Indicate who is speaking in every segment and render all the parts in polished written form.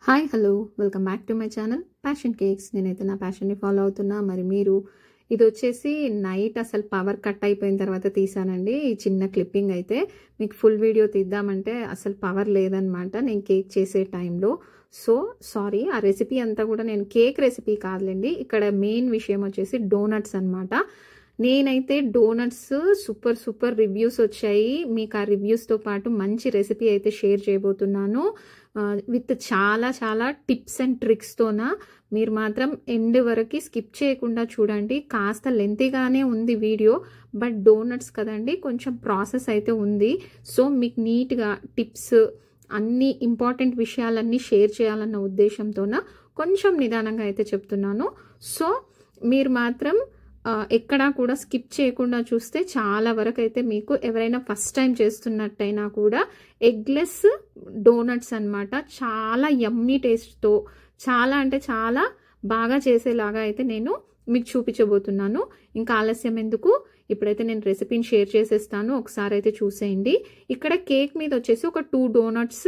Speaker 1: Hi hello welcome back to my channel passion cakes. నేనైతే నా ప్యాషన్ని follow అవుతున్నా. మరి మీరు ఇది వచ్చేసి నైట్ అసలు పవర్ కట్ అయిపోయిన తర్వాత తీసానండి. ఈ చిన్న క్లిప్పింగ్ అయితే మీకు ఫుల్ వీడియో తీద్దామంటే అసలు పవర్ లేదనమాట నేను కేక్ చేసే టైంలో. సో సారీ, ఆ రెసిపీ అంతా కూడా నేను కేక్ రెసిపీ కాదులేండి. ఇక్కడ మెయిన్ విషయం వచ్చేసి డోనట్స్ అనమాట. నేనైతే డోనట్స్ సూపర్ రివ్యూస్ వచ్చాయి. మీకు ఆ రివ్యూస్తో పాటు మంచి రెసిపీ అయితే షేర్ చేయబోతున్నాను విత్ చాలా టిప్స్ అండ్ ట్రిక్స్తోన. మీరు మాత్రం ఎండ్ వరకు స్కిప్ చేయకుండా చూడండి. కాస్త లెంతీగానే ఉంది వీడియో, బట్ డోనట్స్ కదండి, కొంచెం ప్రాసెస్ అయితే ఉంది. సో మీకు నీట్గా టిప్స్ అన్ని ఇంపార్టెంట్ విషయాలన్నీ షేర్ చేయాలన్న ఉద్దేశంతోన కొంచెం నిదానంగా అయితే చెప్తున్నాను. సో మీరు మాత్రం ఎక్కడా కూడా స్కిప్ చేయకుండా చూస్తే చాలా వరకు అయితే మీకు ఎవరైనా ఫస్ట్ టైం చేస్తున్నట్టయినా కూడా ఎగ్లెస్ డోనట్స్ అన్నమాట. చాలా యమ్మీ టేస్ట్తో చాలా అంటే చాలా బాగా చేసేలాగా అయితే నేను మీకు చూపించబోతున్నాను. ఇంకా ఆలస్యం ఎందుకు, ఇప్పుడైతే నేను రెసిపీని షేర్ చేసేస్తాను. ఒకసారి అయితే చూసేయండి. ఇక్కడ కేక్ మీద వచ్చేసి ఒక 2 డోనట్స్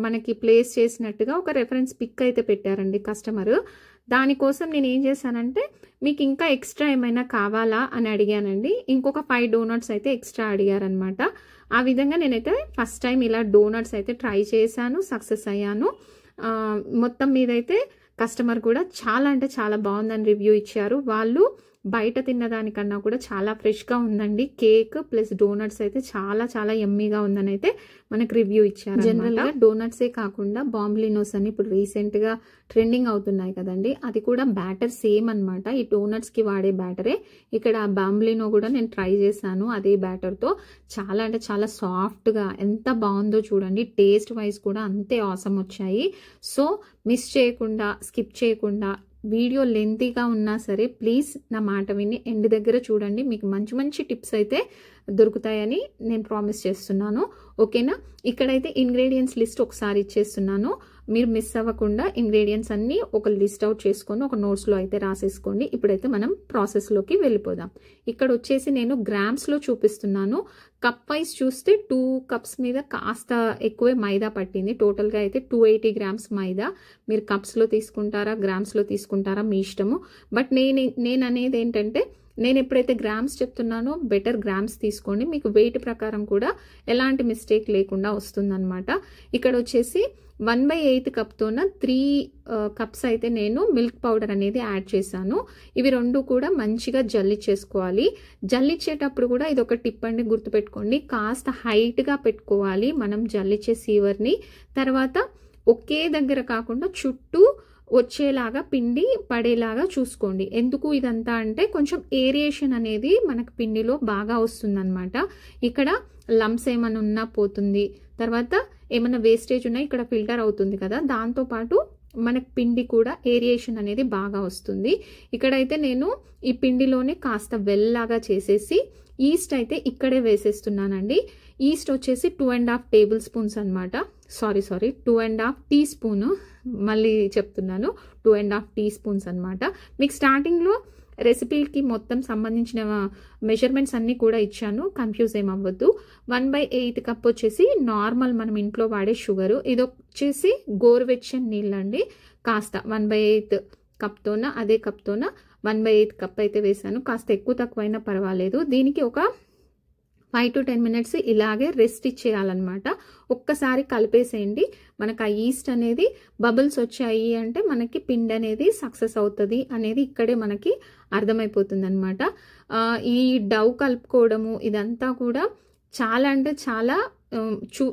Speaker 1: మనకి ప్లేస్ చేసినట్టుగా ఒక రెఫరెన్స్ పిక్ అయితే పెట్టారండి కస్టమర్. దానికోసం నేను ఏం చేశానంటే మీకు ఇంకా ఎక్స్ట్రా ఏమైనా కావాలా అని అడిగానండి. ఇంకొక 5 డోనట్స్ అయితే ఎక్స్ట్రా అడిగారనమాట. ఆ విధంగా నేనైతే ఫస్ట్ టైం ఇలా డోనట్స్ అయితే ట్రై చేశాను, సక్సెస్ అయ్యాను. మొత్తం మీదైతే కస్టమర్ కూడా చాలా అంటే చాలా బాగుందని రివ్యూ ఇచ్చారు. వాళ్ళు బయట తిన్నదానికన్నా కూడా చాలా ఫ్రెష్గా ఉందండి కేక్ ప్లస్ డోనట్స్ అయితే చాలా యమ్మీగా ఉందని అయితే మనకు రివ్యూ ఇచ్చారు. జనరల్గా డోనట్సే కాకుండా బాంబ్లినోస్ అని ఇప్పుడు రీసెంట్గా ట్రెండింగ్ అవుతున్నాయి కదండి, అది కూడా బ్యాటర్ సేమ్ అనమాట. ఈ డోనట్స్కి వాడే బ్యాటరే ఇక్కడ బాంబ్లినో కూడా నేను ట్రై చేశాను అదే బ్యాటర్తో. చాలా అంటే చాలా సాఫ్ట్గా ఎంత బాగుందో చూడండి. టేస్ట్ వైజ్ కూడా అంతే ఆసమ్ వచ్చాయి. సో మిస్ చేయకుండా స్కిప్ చేయకుండా వీడియో లెంతీగా ఉన్నా సరే ప్లీజ్ నా మాట విని ఎండ్ దగ్గర చూడండి. మీకు మంచి టిప్స్ అయితే దొరుకుతాయని నేను ప్రామిస్ చేస్తున్నాను. ఓకేనా? ఇక్కడైతే ఇంగ్రీడియంట్స్ లిస్ట్ ఒకసారి ఇచ్చేస్తున్నాను. మీరు మిస్ అవ్వకుండా ఇంగ్రీడియంట్స్ అన్నీ ఒక లిస్ట్ అవుట్ చేసుకొని ఒక నోట్స్లో అయితే రాసేసుకోండి. ఇప్పుడైతే మనం ప్రాసెస్లోకి వెళ్ళిపోదాం. ఇక్కడ వచ్చేసి నేను గ్రామ్స్లో చూపిస్తున్నాను. కప్ వైజ్ చూస్తే 2 కప్స్ మీద కాస్త ఎక్కువే మైదా పట్టింది. టోటల్గా అయితే 280 గ్రామ్స్ మైదా. మీరు కప్స్లో తీసుకుంటారా గ్రామ్స్లో తీసుకుంటారా మీ ఇష్టము. బట్ నేను అనేది ఏంటంటే నేను ఎప్పుడైతే గ్రామ్స్ చెప్తున్నానో బెటర్ గ్రామ్స్ తీసుకోండి. మీకు వెయిట్ ప్రకారం కూడా ఎలాంటి మిస్టేక్ లేకుండా వస్తుందన్నమాట. ఇక్కడ వచ్చేసి 1/8 కప్తోన 3 కప్స్ అయితే నేను మిల్క్ పౌడర్ అనేది యాడ్ చేశాను. ఇవి 2 కూడా మంచిగా జల్లిచ్చేసుకోవాలి. జల్లిచ్చేటప్పుడు కూడా ఇది ఒక టిప్ అండి, గుర్తుపెట్టుకోండి. కాస్త హైట్గా పెట్టుకోవాలి మనం జల్లిచ్చే సీవర్ని. తర్వాత ఒకే దగ్గర కాకుండా చుట్టూ వచ్చేలాగా పిండి పడేలాగా చూసుకోండి. ఎందుకు ఇదంతా అంటే కొంచెం ఏరియేషన్ అనేది మనకు పిండిలో బాగా వస్తుందన్నమాట. ఇక్కడ లంప్స్ ఏమైనా ఉన్నా పోతుంది, తర్వాత ఏమైనా వేస్టేజ్ ఉన్నా ఇక్కడ ఫిల్టర్ అవుతుంది కదా, దాంతోపాటు మనకు పిండి కూడా ఏరియేషన్ అనేది బాగా వస్తుంది. ఇక్కడైతే నేను ఈ పిండిలోనే కాస్త వెల్లాగా చేసేసి ఈస్ట్ అయితే ఇక్కడే వేసేస్తున్నానండి. ఈస్ట్ వచ్చేసి 2.5 టేబుల్ స్పూన్స్ అనమాట. సారీ 2.5 టీ స్పూన్, మళ్ళీ చెప్తున్నాను 2.5 టీ స్పూన్స్ అనమాట. మీకు స్టార్టింగ్లో రెసిపీకి మొత్తం సంబంధించిన మెజర్మెంట్స్ అన్నీ కూడా ఇచ్చాను, కన్ఫ్యూజ్ ఏమవ్వద్దు. 1/8 కప్ వచ్చేసి నార్మల్ మనం ఇంట్లో వాడే షుగరు. ఇది వచ్చేసి గోరువెచ్చని నీళ్ళండి. కాస్త 1/8 కప్తోన అదే కప్తోన 1/8 కప్ అయితే వేసాను. కాస్త ఎక్కువ తక్కువైనా పర్వాలేదు. దీనికి ఒక 5 to 10 మినిట్స్ ఇలాగే రెస్ట్ ఇచ్చేయాలన్నమాట. ఒక్కసారి కలిపేసేయండి. మనకు ఆ ఈస్ట్ అనేది బబుల్స్ వచ్చాయి అంటే మనకి పిండి అనేది సక్సెస్ అవుతుంది అనేది ఇక్కడే మనకి అర్థమైపోతుంది అనమాట. ఈ డవ్ కలుపుకోవడము ఇదంతా కూడా చాలా అంటే చాలా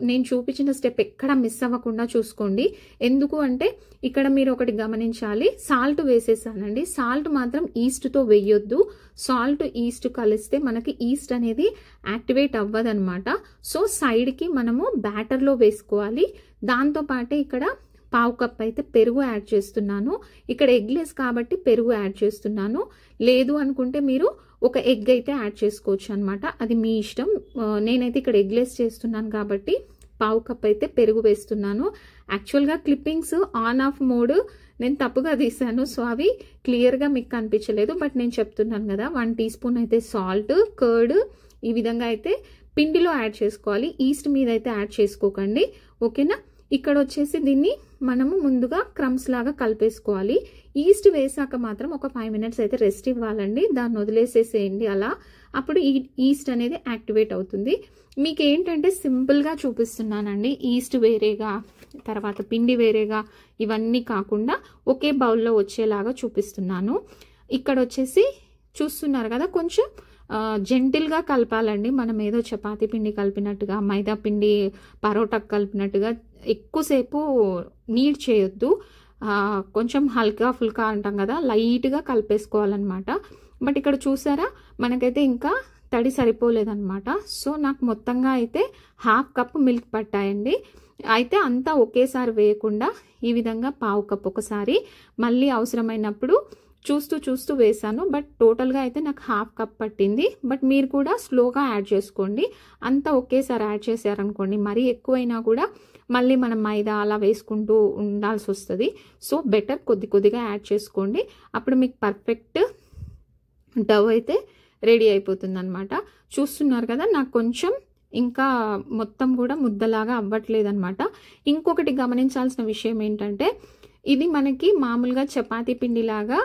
Speaker 1: నేను చూపించిన స్టెప్ ఎక్కడ మిస్ అవ్వకుండా చూసుకోండి. ఎందుకు అంటే ఇక్కడ మీరు ఒకటి గమనించాలి, సాల్ట్ వేసేసానండి. సాల్ట్ మాత్రం ఈస్ట్తో వేయొద్దు. సాల్ట్ ఈస్ట్ కలిస్తే మనకి ఈస్ట్ అనేది యాక్టివేట్ అవ్వదనమాట. సో సైడ్కి మనము బ్యాటర్లో వేసుకోవాలి. దాంతోపాటే ఇక్కడ 1/2 కప్ అయితే పెరుగు యాడ్ చేస్తున్నాను. ఇక్కడ ఎగ్లెస్ కాబట్టి పెరుగు యాడ్ చేస్తున్నాను. లేదు అనుకుంటే మీరు ఒక ఎగ్ అయితే యాడ్ చేసుకోవచ్చు అనమాట, అది మీ ఇష్టం. నేనైతే ఇక్కడ ఎగ్లెస్ చేస్తున్నాను కాబట్టి 1/2 కప్ అయితే పెరుగు వేస్తున్నాను. యాక్చువల్గా క్లిప్పింగ్స్ ఆన్ ఆఫ్ మోడ్ నేను తప్పుగా తీసాను, సో అవి క్లియర్గా మీకు కనిపించలేదు. బట్ నేను చెప్తున్నాను కదా, 1 టీ స్పూన్ అయితే సాల్ట్, కర్డ్ ఈ విధంగా అయితే పిండిలో యాడ్ చేసుకోవాలి. ఈస్ట్ మీద అయితే యాడ్ చేసుకోకండి. ఓకేనా? ఇక్కడ వచ్చేసి దీన్ని మనము ముందుగా క్రమ్స్ లాగా కలిపేసుకోవాలి. ఈస్ట్ వేసాక మాత్రం ఒక 5 మినిట్స్ అయితే రెస్ట్ ఇవ్వాలండి. దాన్ని వదిలేసేసేయండి అలా. అప్పుడు ఈ ఈస్ట్ అనేది యాక్టివేట్ అవుతుంది. మీకు ఏంటంటే సింపుల్గా చూపిస్తున్నానండి. ఈస్ట్ వేరేగా, తర్వాత పిండి వేరేగా, ఇవన్నీ కాకుండా ఒకే బౌల్లో వచ్చేలాగా చూపిస్తున్నాను. ఇక్కడ వచ్చేసి చూస్తున్నారు కదా, కొంచెం జెంటిల్గా కలపాలండి. మనం ఏదో చపాతీ పిండి కలిపినట్టుగా, మైదా పిండి పరోటా కలిపినట్టుగా ఎక్కువసేపు నీడ్ చేయొద్దు. కొంచెం హల్కా ఫుల్కా అంటాం కదా, లైట్గా కలిపేసుకోవాలన్నమాట. బట్ ఇక్కడ చూసారా, మనకైతే ఇంకా తడి సరిపోలేదన్నమాట. సో నాకు మొత్తంగా అయితే 1/2 కప్ మిల్క్ పట్టాయండి. అయితే అంతా ఒకేసారి వేయకుండా ఈ విధంగా 1/2 కప్ ఒకసారి, మళ్ళీ అవసరమైనప్పుడు చూస్తూ వేసాను. బట్ టోటల్గా అయితే నాకు 1/2 కప్ పట్టింది. బట్ మీరు కూడా స్లోగా యాడ్ చేసుకోండి. అంతా ఒకేసారి యాడ్ చేశారనుకోండి, మరీ ఎక్కువైనా కూడా మళ్ళీ మనం మైదా అలా వేసుకుంటూ ఉండాల్సి వస్తుంది. సో బెటర్ కొద్దిగా యాడ్ చేసుకోండి. అప్పుడు మీకు పర్ఫెక్ట్ డవ్ అయితే రెడీ అయిపోతుంది అనమాట. చూస్తున్నారు కదా, నాకు కొంచెం ఇంకా మొత్తం కూడా ముద్దలాగా అవ్వట్లేదు అనమాట. ఇంకొకటి గమనించాల్సిన విషయం ఏంటంటే, ఇది మనకి మామూలుగా చపాతీ పిండిలాగా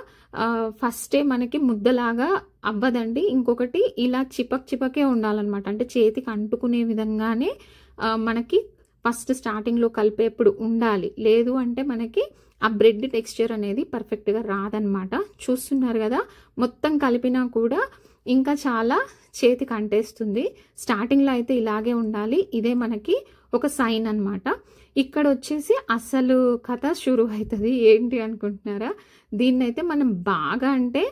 Speaker 1: ఫస్టే మనకి ముద్దలాగా అవ్వదండి. ఇంకొకటి ఇలా చిపకే ఉండాలన్నమాట. అంటే చేతికి అంటుకునే విధంగానే మనకి ఫస్ట్ స్టార్టింగ్లో కలిపేప్పుడు ఉండాలి. లేదు అంటే మనకి ఆ బ్రెడ్ టెక్స్చర్ అనేది పర్ఫెక్ట్గా రాదనమాట. చూస్తున్నారు కదా, మొత్తం కలిపినా కూడా ఇంకా చాలా చేతికి అంటేస్తుంది. స్టార్టింగ్లో అయితే ఇలాగే ఉండాలి. ఇదే మనకి ఒక సైన్ అనమాట. ఇక్కడ వచ్చేసి అసలు కథ షురు అవుతుంది. ఏంటి అనుకుంటున్నారా, దీన్నైతే మనం బాగా అంటే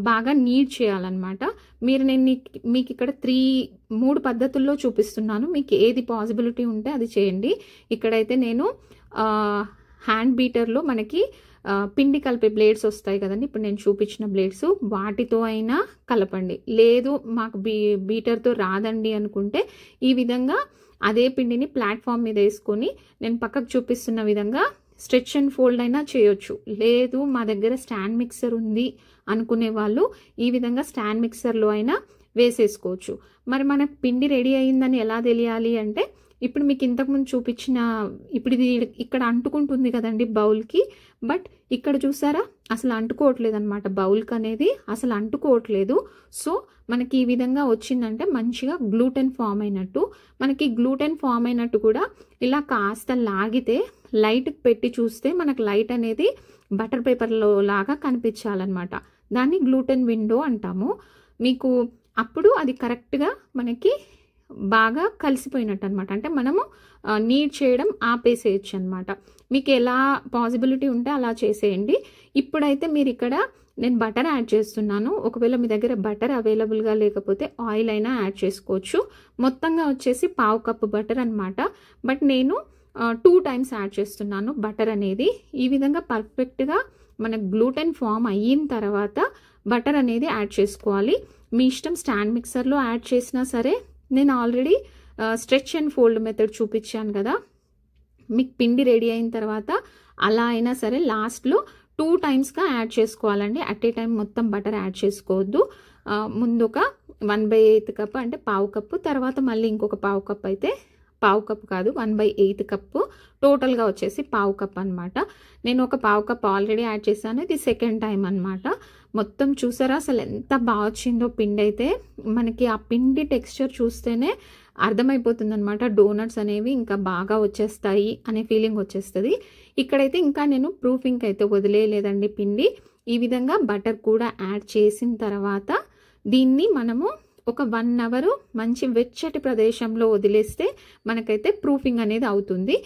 Speaker 1: బాగా నీడ్ చేయాలన్నమాట. నేను మీకు ఇక్కడ 3 పద్ధతుల్లో చూపిస్తున్నాను. మీకు ఏది పాసిబిలిటీ ఉంటే అది చేయండి. ఇక్కడైతే నేను హ్యాండ్ బీటర్లో మనకి పిండి కలిపే బ్లేడ్స్ వస్తాయి కదండి, ఇప్పుడు నేను చూపించిన బ్లేడ్స్, వాటితో అయినా కలపండి. లేదు మాకు బీటర్తో రాదండి అనుకుంటే ఈ విధంగా అదే పిండిని ప్లాట్ఫామ్ మీద వేసుకొని నేను పక్కకు చూపిస్తున్న విధంగా స్ట్రెచ్ అండ్ ఫోల్డ్ అయినా చేయొచ్చు. లేదు మా దగ్గర స్టాండ్ మిక్సర్ ఉంది అనుకునే వాళ్ళు ఈ విధంగా స్టాండ్ మిక్సర్లో అయినా వేసేసుకోవచ్చు. మరి మనకు పిండి రెడీ అయిందని ఎలా తెలియాలి అంటే, ఇప్పుడు మీకు ఇంతకుముందు చూపించిన, ఇప్పుడు ఇది ఇక్కడ అంటుకుంటుంది కదండి బౌల్కి, బట్ ఇక్కడ చూసారా అసలు అంటుకోవట్లేదు అనమాట. బౌల్కి అనేది అసలు అంటుకోవట్లేదు. సో మనకి ఈ విధంగా వచ్చిందంటే మంచిగా గ్లూటెన్ ఫామ్ అయినట్టు. మనకి గ్లూటెన్ ఫామ్ అయినట్టు కూడా ఇలా కాస్త లాగితే లైట్కి పెట్టి చూస్తే మనకు లైట్ అనేది బటర్ పేపర్లో లాగా కనిపించాలన్నమాట. దాన్ని గ్లూటెన్ విండో అంటాము. మీకు అప్పుడు అది కరెక్ట్గా మనకి బాగా కలిసిపోయినట్టు అనమాట. అంటే మనము నీడ్ చేయడం ఆపేసేయచ్చు అనమాట. మీకు ఎలా పాసిబిలిటీ ఉంటే అలా చేసేయండి. ఇప్పుడైతే మీరు ఇక్కడ నేను బటర్ యాడ్ చేస్తున్నాను. ఒకవేళ మీ దగ్గర బటర్ అవైలబుల్గా లేకపోతే ఆయిల్ అయినా యాడ్ చేసుకోవచ్చు. మొత్తంగా వచ్చేసి 1/2 కప్ బటర్ అనమాట. బట్ నేను 2 టైమ్స్ యాడ్ చేస్తున్నాను బటర్ అనేది. ఈ విధంగా పర్ఫెక్ట్గా మనకు గ్లూటెన్ ఫామ్ అయిన తర్వాత బటర్ అనేది యాడ్ చేసుకోవాలి. మీ ఇష్టం స్టాండ్ మిక్సర్లో యాడ్ చేసినా సరే, నేను already stretch and fold method చూపించాను కదా, మీకు పిండి రెడీ అయిన తర్వాత అలా అయినా సరే లాస్ట్లో 2 టైమ్స్గా యాడ్ చేసుకోవాలండి. అట్ ఏ టైం మొత్తం బటర్ యాడ్ చేసుకోవద్దు. ముందు ఒక 1/8 కప్ అంటే 1/2 కప్పు, తర్వాత మళ్ళీ ఇంకొక 1/2 కప్, అయితే 1/2 కప్ కాదు 1/8 కప్పు, టోటల్గా వచ్చేసి 1/2 కప్ అనమాట. నేను ఒక 1/2 కప్ ఆల్రెడీ యాడ్ చేశాను. ఇది సెకండ్ టైం అనమాట. మొత్తం చూసారా అసలు ఎంత బాగా వచ్చిందో పిండి అయితే. మనకి ఆ పిండి టెక్స్చర్ చూస్తేనే అర్థమైపోతుంది అనమాట. డోనట్స్ అనేవి ఇంకా బాగా వచ్చేస్తాయి అనే ఫీలింగ్ వచ్చేస్తుంది. ఇక్కడైతే ఇంకా నేను ప్రూఫింగ్ అయితే వదిలేయలేదండి పిండి. ఈ విధంగా బటర్ కూడా యాడ్ చేసిన తర్వాత దీన్ని మనము ఒక 1 అవర్ మంచి వెచ్చటి ప్రదేశంలో వదిలేస్తే మనకైతే ప్రూఫింగ్ అనేది అవుతుంది.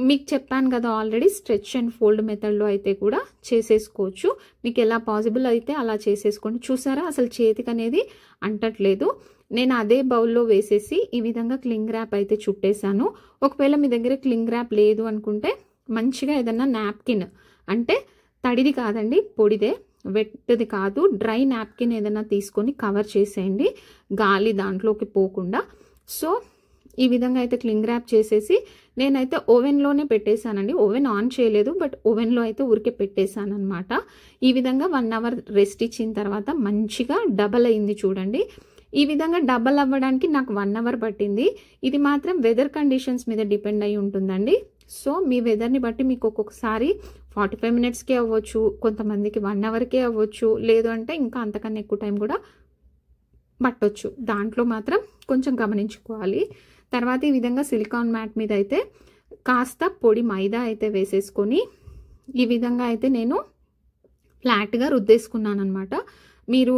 Speaker 1: మీకు చెప్పాను కదా ఆల్రెడీ, స్ట్రెచ్ అండ్ ఫోల్డ్ మెథడ్లో అయితే కూడా చేసేసుకోవచ్చు. మీకు ఎలా పాసిబుల్ అయితే అలా చేసేసుకోండి. చూసారా అసలు చేతికి అనేది అంటట్లేదు. నేను అదే బౌల్లో వేసేసి ఈ విధంగా క్లింగ్ ర్యాప్ అయితే చుట్టేశాను. ఒకవేళ మీ దగ్గర క్లింగ్ ర్యాప్ లేదు అనుకుంటే మంచిగా ఏదన్నా నాప్కిన్, అంటే తడిది కాదండి పొడిదే, వెట్ది కాదు, డ్రై నాప్కిన్ ఏదైనా తీసుకొని కవర్ చేసేయండి, గాలి దాంట్లోకి పోకుండా. సో ఈ విధంగా అయితే క్లింగ్ ర్యాప్ చేసేసి నేనైతే ఓవెన్లోనే పెట్టేశానండి. ఓవెన్ ఆన్ చేయలేదు, బట్ ఓవెన్లో అయితే ఊరికే పెట్టేశాను అనమాట. ఈ విధంగా 1 అవర్ రెస్ట్ ఇచ్చిన తర్వాత మంచిగా డబల్ అయింది చూడండి. ఈ విధంగా డబల్ అవ్వడానికి నాకు 1 అవర్ పట్టింది. ఇది మాత్రం వెదర్ కండిషన్స్ మీద డిపెండ్ అయి ఉంటుందండి. సో మీ వెదర్ని బట్టి మీకు ఒక్కొక్కసారి 45 మినిట్స్కే అవ్వచ్చు, కొంతమందికి 1 అవర్కే అవ్వచ్చు, లేదు అంటే ఇంకా అంతకన్నా ఎక్కువ టైం కూడా పట్టొచ్చు. దాంట్లో మాత్రం కొంచెం గమనించుకోవాలి. తర్వాత ఈ విధంగా సిలికాన్ మ్యాట్ మీద అయితే కాస్త పొడి మైదా అయితే వేసేసుకొని ఈ విధంగా అయితే నేను ఫ్లాట్గా రుద్దేసుకున్నాను అనమాట. మీరు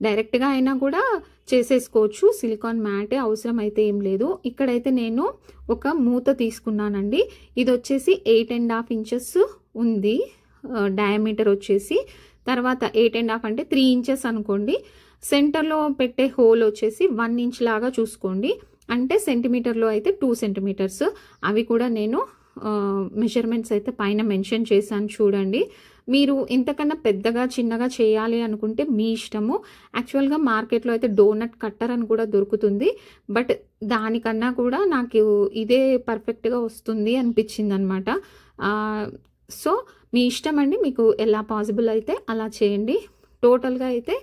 Speaker 1: డైరెక్ట్గా అయినా కూడా చేసేసుకోవచ్చు, సిలికాన్ మ్యాటే అవసరం అయితే ఏం లేదు. ఇక్కడైతే నేను ఒక మూత తీసుకున్నానండి. ఇది వచ్చేసి 8.5 ఇంచెస్ ఉంది డయామీటర్ వచ్చేసి. తర్వాత 8.5 అంటే 3 ఇంచెస్ అనుకోండి. సెంటర్లో పెట్టే హోల్ వచ్చేసి 1 ఇంచ్ లాగా చూసుకోండి. అంటే సెంటీమీటర్లో అయితే 2 సెంటీమీటర్స్. అవి కూడా నేను మెజర్మెంట్స్ అయితే పైన మెన్షన్ చేశాను చూడండి. మీరు ఇంతకన్నా పెద్దగా చిన్నగా చేయాలి అనుకుంటే మీ ఇష్టము. యాక్చువల్గా మార్కెట్లో అయితే డోనట్ కట్టర్ అని కూడా దొరుకుతుంది. బట్ దానికన్నా కూడా నాకు ఇదే పర్ఫెక్ట్గా వస్తుంది అనిపించింది అనమాట. సో మీ ఇష్టం అండి, మీకు ఎలా పాసిబుల్ అయితే అలా చేయండి. టోటల్గా అయితే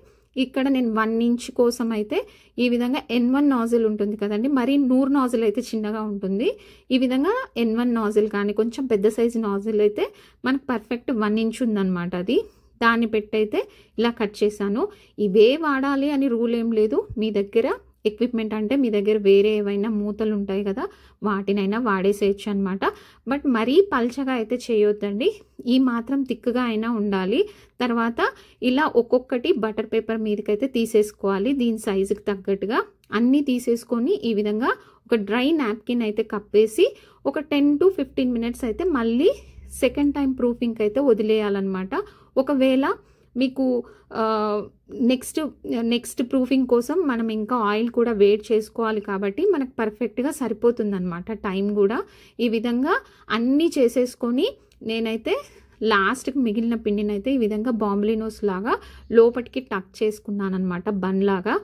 Speaker 1: ఇక్కడ నేను 1 ఇంచ్ కోసం అయితే ఈ విధంగా N1 నాజిల్ ఉంటుంది కదండి, మరి నూర్ నాజిల్ అయితే చిన్నగా ఉంటుంది. ఈ విధంగా N1 నాజిల్ కానీ కొంచెం పెద్ద సైజు నాజిల్ అయితే మనకు పర్ఫెక్ట్ 1 ఇంచ్ ఉందన్నమాట. అది దాన్ని పెట్టయితే ఇలా కట్ చేశాను. ఇవే వాడాలి అని రూల్ ఏం లేదు. మీ దగ్గర ఎక్విప్మెంట్ అంటే మీ దగ్గర వేరే ఏవైనా మూతలు ఉంటాయి కదా, వాటినైనా వాడేసేయచ్చు అనమాట. బట్ మరీ పల్చగా అయితే చేయొద్దండి, ఈ మాత్రం థిక్గా అయినా ఉండాలి. తర్వాత ఇలా ఒక్కొక్కటి బటర్ పేపర్ మీదకైతే తీసేసుకోవాలి. దీని సైజుకి తగ్గట్టుగా అన్నీ తీసేసుకొని ఈ విధంగా ఒక డ్రై నాప్కిన్ అయితే కప్పేసి ఒక 10 to 15 మినిట్స్ అయితే మళ్ళీ సెకండ్ టైం ప్రూఫింగ్ అయితే వదిలేయాలన్నమాట. ఒకవేళ మీకు నెక్స్ట్ ప్రూఫింగ్ కోసం మనం ఇంకా ఆయిల్ కూడా వేడి చేసుకోవాలి కాబట్టి మనకు పర్ఫెక్ట్గా సరిపోతుందన్నమాట టైం కూడా. ఈ విధంగా అన్నీ చేసేసుకొని నేనైతే లాస్ట్కి మిగిలిన పిండిని అయితే ఈ విధంగా బాంబిలినోస్ లాగా లోపలికి టక్ చేసుకున్నాను అనమాట, బన్ లాగా.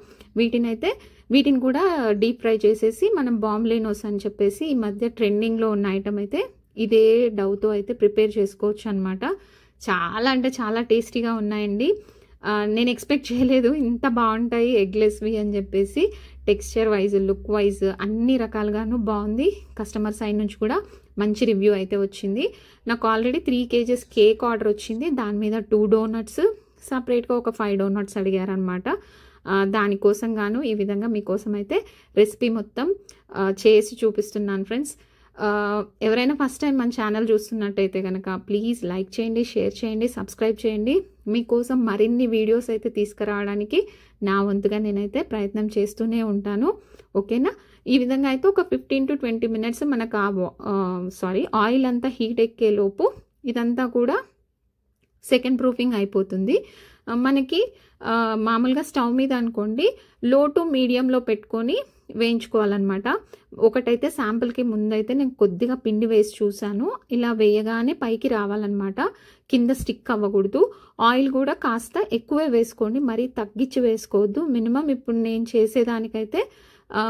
Speaker 1: వీటిని కూడా డీప్ ఫ్రై చేసేసి మనం బాంబిలినోస్ అని చెప్పేసి ఈ మధ్య ట్రెండింగ్లో ఉన్న ఐటమ్ అయితే ఇదే డౌతో అయితే ప్రిపేర్ చేసుకోవచ్చు అనమాట. చాలా అంటే చాలా టేస్టీగా ఉన్నాయండి. నేను ఎక్స్పెక్ట్ చేయలేదు ఇంత బాగుంటాయి ఎగ్లెస్వి అని చెప్పేసి. టెక్స్చర్ వైజ్, లుక్ వైజ్ అన్ని రకాలుగాను బాగుంది. కస్టమర్ సైడ్ నుంచి కూడా మంచి రివ్యూ అయితే వచ్చింది. నాకు ఆల్రెడీ 3 kgs కేక్ ఆర్డర్ వచ్చింది. దాని మీద 2 డోనట్స్, సపరేట్గా ఒక 5 డోనట్స్ అడిగారనమాట. దానికోసం గాను ఈ విధంగా మీకోసం అయితే రెసిపీ మొత్తం చేసి చూపిస్తున్నాను ఫ్రెండ్స్. ఎవరైనా ఫస్ట్ టైం మన ఛానల్ చూస్తున్నట్టయితే కనుక ప్లీజ్ లైక్ చేయండి, షేర్ చేయండి, సబ్స్క్రైబ్ చేయండి. మీకోసం మరిన్ని వీడియోస్ అయితే తీసుకురావడానికి నా వంతుగా నేనైతే ప్రయత్నం చేస్తూనే ఉంటాను. ఓకేనా? ఈ విధంగా అయితే ఒక 15 to 20 మినిట్స్ మనకు ఆయిల్ అంతా హీట్ ఎక్కే లోపు ఇదంతా కూడా సెకండ్ ప్రూఫింగ్ అయిపోతుంది. మనకి మామూలుగా స్టవ్ మీద అనుకోండి లో టు మీడియంలో పెట్టుకొని వేయించుకోవాలన్నమాట. ఒకటైతే శాంపుల్కి ముందైతే నేను కొద్దిగా పిండి వేసి చూశాను. ఇలా వేయగానే పైకి రావాలన్నమాట, కింద స్టిక్ అవ్వకూడదు. ఆయిల్ కూడా కాస్త ఎక్కువే వేసుకోండి, మరీ తగ్గించి వేసుకోవద్దు. మినిమం ఇప్పుడు నేను చేసేదానికైతే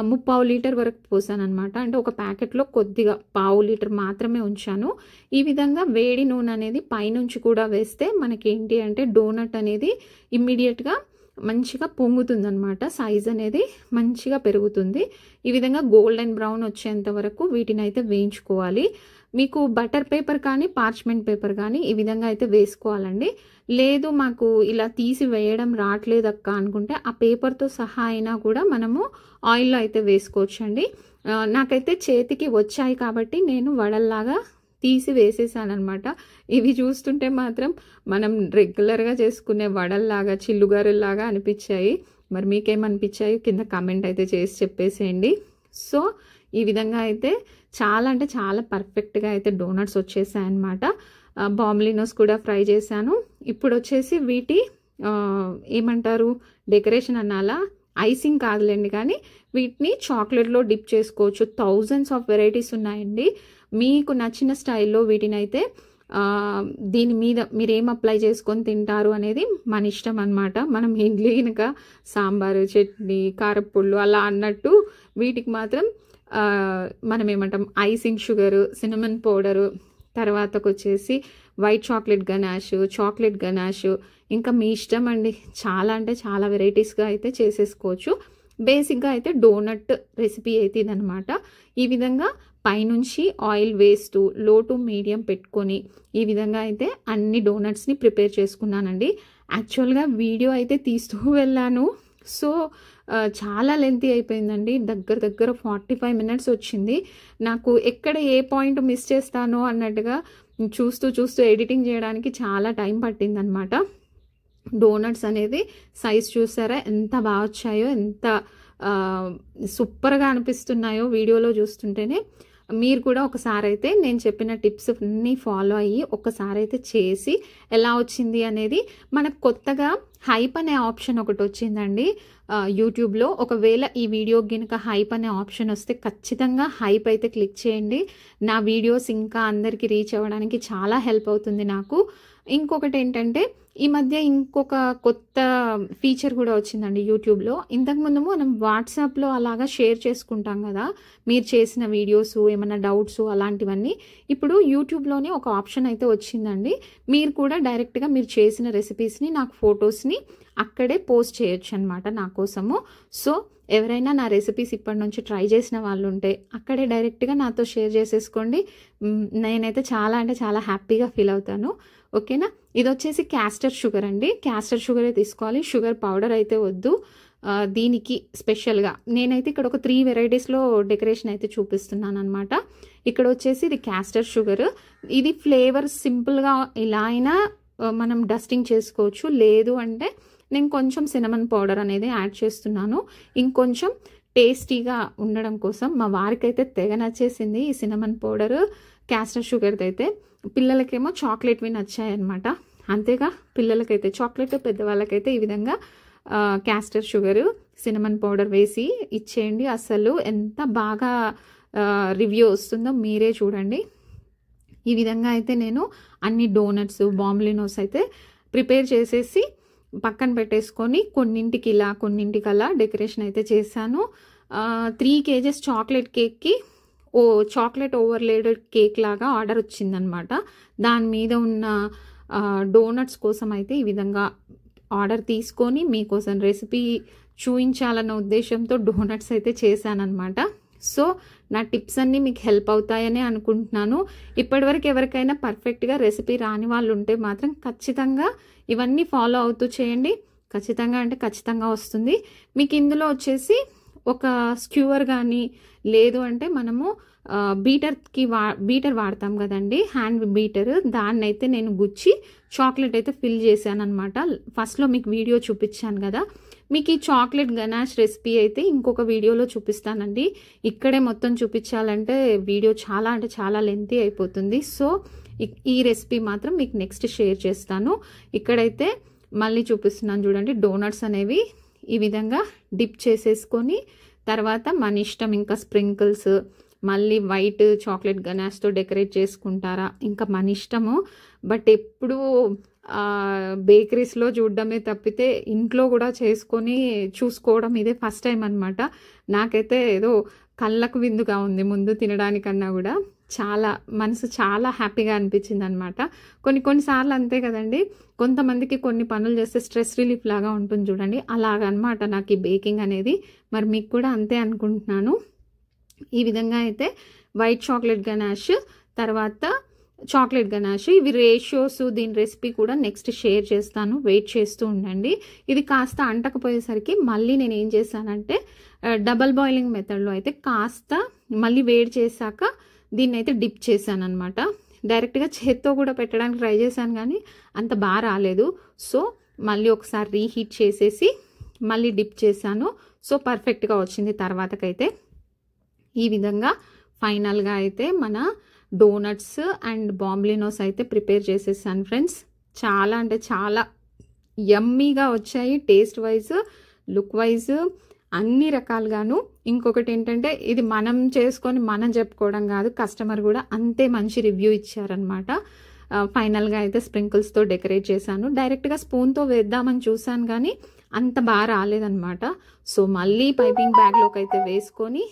Speaker 1: 3/4 లీటర్ వరకు పోసాను అనమాట. అంటే ఒక ప్యాకెట్లో కొద్దిగా 1/2 లీటర్ మాత్రమే ఉంచాను. ఈ విధంగా వేడి నూనె అనేది పైనుంచి కూడా వేస్తే మనకి ఏంటి అంటే డోనట్ అనేది ఇమ్మీడియట్గా మంచిగా పొంగుతుంది అనమాట, సైజ్ అనేది మంచిగా పెరుగుతుంది. ఈ విధంగా గోల్డెన్ బ్రౌన్ వచ్చేంత వరకు వీటిని అయితే వేయించుకోవాలి. మీకు బటర్ పేపర్ కానీ పార్చ్మెంట్ పేపర్ కానీ ఈ విధంగా అయితే వేసుకోవాలండి. లేదు మాకు ఇలా తీసి వేయడం రావట్లేదు అక్క అనుకుంటే ఆ పేపర్తో సహా అయినా కూడా మనము ఆయిల్లో అయితే వేసుకోవచ్చండి. నాకైతే చేతికి వచ్చాయి కాబట్టి నేను వడల్లాగా తీసి వేసేసాను అనమాట. ఇవి చూస్తుంటే మాత్రం మనం రెగ్యులర్గా చేసుకునే వడల్లాగా, చిల్లుగారెల్లాగా అనిపించాయి. మరి మీకేమనిపించాయి కింద కామెంట్ అయితే చేసి చెప్పేసేయండి. సో ఈ విధంగా అయితే చాలా అంటే చాలా పర్ఫెక్ట్గా అయితే డోనట్స్ వచ్చేసాయి అనమాట. బాంబిలినోస్ కూడా ఫ్రై చేశాను. ఇప్పుడు వచ్చేసి వీటి ఏమంటారు, డెకరేషన్ అనాలా, ఐసింగ్ కాదులేండి, కానీ వీటిని చాక్లెట్లో డిప్ చేసుకోవచ్చు. థౌజండ్స్ ఆఫ్ వెరైటీస్ ఉన్నాయండి. మీకు నచ్చిన స్టైల్లో వీటిని అయితే దీని మీద మీరు ఏం అప్లై చేసుకొని తింటారు అనేది మన ఇష్టం అనమాట. మనం ఇడ్లీ కనుక సాంబారు, చట్నీ, కారపుళ్ళు అలా అన్నట్టు వీటికి మాత్రం మనం ఏమంటాం ఐసింగ్ షుగరు, సినమన్ పౌడరు, తర్వాతకు వచ్చేసి white chocolate ganache, chocolate ganache, ఇంకా మీ ఇష్టం అండి. చాలా అంటే చాలా వెరైటీస్గా అయితే చేసేసుకోవచ్చు. బేసిక్గా అయితే డోనట్ రెసిపీ అయితే ఇదనమాట. ఈ విధంగా పైనుంచి ఆయిల్ వేస్తూ లో టు మీడియం పెట్టుకొని ఈ విధంగా అయితే అన్ని డోనట్స్ని ప్రిపేర్ చేసుకున్నానండి. యాక్చువల్గా వీడియో అయితే తీస్తూ వెళ్ళాను, సో చాలా లెంతీ అయిపోయిందండి. దగ్గర 45 మినిట్స్ వచ్చింది. నాకు ఎక్కడ ఏ పాయింట్ మిస్ చేస్తానో అన్నట్టుగా చూస్తూ ఎడిటింగ్ చేయడానికి చాలా టైం పట్టిందనమాట. డోనట్స్ అనేది సైజ్ చూసారా ఎంత బాగా వచ్చాయో, ఎంత సూపర్గా అనిపిస్తున్నాయో వీడియోలో చూస్తుంటేనే. మీరు కూడా ఒకసారి అయితే నేను చెప్పిన టిప్స్ అన్నీ ఫాలో అయ్యి ఒకసారి అయితే చేసి ఎలా వచ్చింది అనేది. మనకు కొత్తగా హైప్ అనే ఆప్షన్ ఒకటి వచ్చిందండి యూట్యూబ్లో. ఒకవేళ ఈ వీడియో కనుక హైప్ అనే ఆప్షన్ వస్తే ఖచ్చితంగా హైప్ అయితే క్లిక్ చేయండి. నా వీడియోస్ ఇంకా అందరికీ రీచ్ అవ్వడానికి చాలా హెల్ప్ అవుతుంది నాకు. ఇంకొకటి ఏంటంటే ఈ మధ్య ఇంకొక కొత్త ఫీచర్ కూడా వచ్చిందండి యూట్యూబ్లో. ఇంతకుముందు మనం వాట్సాప్లో అలాగా షేర్ చేసుకుంటాం కదా మీరు చేసిన వీడియోస్, ఏమైనా డౌట్స్ అలాంటివన్నీ. ఇప్పుడు యూట్యూబ్లోనే ఒక ఆప్షన్ అయితే వచ్చిందండి. మీరు కూడా డైరెక్ట్గా మీరు చేసిన రెసిపీస్ని, నాకు ఫొటోస్ని అక్కడే పోస్ట్ చేయొచ్చు అనమాట నా కోసము. సో ఎవరైనా నా రెసిపీస్ ఇప్పటి నుంచి ట్రై చేసిన వాళ్ళు ఉంటే అక్కడే డైరెక్ట్గా నాతో షేర్ చేసేసుకోండి. నేనైతే చాలా అంటే చాలా హ్యాపీగా ఫీల్ అవుతాను. ఓకేనా. ఇది వచ్చేసి క్యాస్టర్ షుగర్ అండి. క్యాస్టర్ షుగరే తీసుకోవాలి, షుగర్ పౌడర్ అయితే వద్దు. దీనికి స్పెషల్గా నేనైతే ఇక్కడ ఒక 3 వెరైటీస్లో డెకరేషన్ అయితే చూపిస్తున్నాను అనమాట. ఇక్కడ వచ్చేసి ఇది క్యాస్టర్ షుగర్. ఇది ఫ్లేవర్ సింపుల్గా ఇలా అయినా మనం డస్టింగ్ చేసుకోవచ్చు. లేదు అంటే నేను కొంచెం సినమన్ పౌడర్ అనేది యాడ్ చేస్తున్నాను, ఇంకొంచెం టేస్టీగా ఉండడం కోసం. మా వారికి అయితే తెగ నచ్చేసింది ఈ సినమన్ పౌడర్ క్యాస్టర్ షుగర్ది అయితే. పిల్లలకేమో చాక్లెట్వి నచ్చాయన్నమాట. అంతేగా పిల్లలకైతే చాక్లెట్, పెద్దవాళ్ళకైతే ఈ విధంగా క్యాస్టర్ షుగర్, సినమన్ పౌడర్ వేసి ఇచ్చేయండి. అసలు ఎంత బాగా రివ్యూ వస్తుందో మీరే చూడండి. ఈ విధంగా అయితే నేను అన్ని డోనట్స్, బాంబ్లినోస్ అయితే ప్రిపేర్ చేసేసి పక్కన పెట్టేసుకొని కొన్నింటికి ఇలా కొన్నింటికి అలా డెకరేషన్ అయితే చేశాను. 3 kgs చాక్లెట్ కేక్కి చాక్లెట్ ఓవర్లేడెడ్ కేక్ లాగా ఆర్డర్ వచ్చిందనమాట. దాని మీద ఉన్న డోనట్స్ కోసం అయితే ఈ విధంగా ఆర్డర్ తీసుకొని మీకోసం రెసిపీ చూపించాలన్న ఉద్దేశంతో డోనట్స్ అయితే చేశానన్నమాట. సో నా టిప్స్ అన్నీ మీకు హెల్ప్ అవుతాయని అనుకుంటున్నాను. ఇప్పటివరకు ఎవరికైనా పర్ఫెక్ట్గా రెసిపీ రాని వాళ్ళు ఉంటే మాత్రం ఖచ్చితంగా ఇవన్నీ ఫాలో అవుతూ చేయండి. ఖచ్చితంగా అంటే ఖచ్చితంగా వస్తుంది మీకు. ఇందులో వచ్చేసి ఒక స్క్యూవర్ కానీ లేదు అంటే మనము బీటర్ వాడతాం కదండి, హ్యాండ్ బీటర్. దాన్ని అయితే నేను గుచ్చి చాక్లెట్ అయితే ఫిల్ చేశాను అనమాట. ఫస్ట్లో మీకు వీడియో చూపించాను కదా. మీకు ఈ చాక్లెట్ గనాష్ రెసిపీ అయితే ఇంకొక వీడియోలో చూపిస్తానండి. ఇక్కడే మొత్తం చూపించాలంటే వీడియో చాలా అంటే చాలా లెంతీ అయిపోతుంది. సో ఈ రెసిపీ మాత్రం మీకు నెక్స్ట్ షేర్ చేస్తాను. ఇక్కడైతే మళ్ళీ చూపిస్తున్నాను చూడండి. డోనట్స్ అనేవి ఈ విధంగా డిప్ చేసేసుకొని తర్వాత మన ఇష్టం, ఇంకా స్ప్రింకిల్స్, మళ్ళీ వైట్ చాక్లెట్ గనాష్తో డెకరేట్ చేసుకుంటారా ఇంకా మన ఇష్టము. బట్ ఎప్పుడు బేకరీస్లో చూడడమే తప్పితే ఇంట్లో కూడా చేసుకొని చూసుకోవడం ఇదే ఫస్ట్ టైం అనమాట. నాకైతే ఏదో కళ్ళకు విందుగా ఉంది ముందు తినడానికన్నా కూడా. చాలా మనసు చాలా హ్యాపీగా అనిపించింది అనమాట. కొన్నిసార్లు అంతే కదండి, కొంతమందికి కొన్ని పనులు చేస్తే స్ట్రెస్ రిలీఫ్ లాగా ఉంటుంది చూడండి, అలాగనమాట నాకు ఈ బేకింగ్ అనేది. మరి మీకు కూడా అంతే అనుకుంటున్నాను. ఈ విధంగా అయితే వైట్ చాక్లెట్ గనాష్, తర్వాత చాక్లెట్ గనాష్, ఇవి రేషియోస్, దీని రెసిపీ కూడా నెక్స్ట్ షేర్ చేస్తాను. వెయిట్ చేస్తూ ఉండండి. ఇది కాస్త అంటకపోయేసరికి మళ్ళీ నేను ఏం చేశానంటే డబల్ బాయిలింగ్ మెథడ్లో అయితే కాస్త మళ్ళీ వేడి చేశాక దీన్ని అయితే డిప్ చేశాను అనమాట. డైరెక్ట్గా చేత్తో కూడా పెట్టడానికి ట్రై చేశాను కానీ అంత బాగా రాలేదు. సో మళ్ళీ ఒకసారి రీహీట్ చేసేసి మళ్ళీ డిప్ చేశాను. సో పర్ఫెక్ట్గా వచ్చింది తర్వాతకైతే. ఈ విధంగా ఫైనల్గా అయితే మన డోనట్స్ అండ్ బాంబ్లినోస్ అయితే ప్రిపేర్ చేసేసాను ఫ్రెండ్స్. చాలా అంటే చాలా యమ్మీగా వచ్చాయి. టేస్ట్ వైజ్, లుక్ వైజ్ అన్ని రకాలుగాను. ఇంకొకటి ఏంటంటే ఇది మనం చేసుకొని మనం చెప్పుకోవడం కాదు, కస్టమర్ కూడా అంతే మంచి రివ్యూ ఇచ్చారనమాట. ఫైనల్గా అయితే స్ప్రింకిల్స్తో డెకరేట్ చేశాను. డైరెక్ట్గా స్పూన్తో వేద్దామని చూశాను కానీ అంత బాగా రాలేదనమాట. సో మళ్ళీ పైపింగ్ బ్యాగ్లోకి అయితే వేసుకొని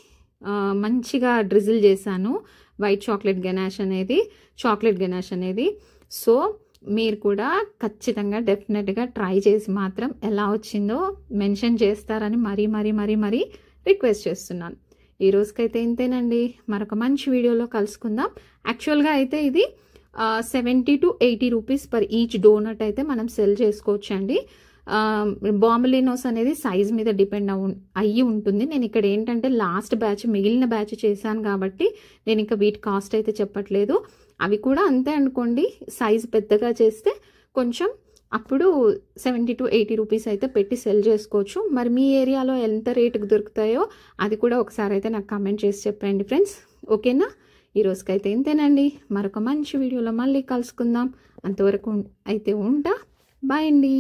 Speaker 1: మంచిగా డ్రిజిల్ చేశాను వైట్ చాక్లెట్ గనాష్ అనేది. సో మీరు కూడా ఖచ్చితంగా డెఫినెట్గా ట్రై చేసి మాత్రం ఎలా వచ్చిందో మెన్షన్ చేస్తారని మరీ రిక్వెస్ట్ చేస్తున్నాను. ఈ రోజుకైతే ఇంతేనండి. మరొక మంచి వీడియోలో కలుసుకుందాం. యాక్చువల్గా అయితే ఇది 70 to 80 rupees per each donut అయితే మనం సెల్ చేసుకోవచ్చు అండి. బాంబలినోస్ అనేది సైజ్ మీద డిపెండ్ అయ్యి ఉంటుంది. నేను ఇక్కడ ఏంటంటే లాస్ట్ బ్యాచ్ మిగిలిన బ్యాచ్ చేశాను కాబట్టి నేను ఇంకా వీటి కాస్ట్ అయితే చెప్పట్లేదు. అవి కూడా అంతే అనుకోండి, సైజ్ పెద్దగా చేస్తే కొంచెం అప్పుడు 70 to 80 రూపీస్ అయితే పెట్టి సెల్ చేసుకోవచ్చు. మరి మీ ఏరియాలో ఎంత రేటుకు దొరుకుతాయో అది కూడా ఒకసారి అయితే నాకు కామెంట్ చేసి చెప్పండి ఫ్రెండ్స్. ఓకేనా? ఈ రోజుకైతే ఇంతేనండి. మరొక మంచి వీడియోలో మళ్ళీ కలుసుకుందాం. అంతవరకు అయితే ఉంటా. బాయ్ అండి.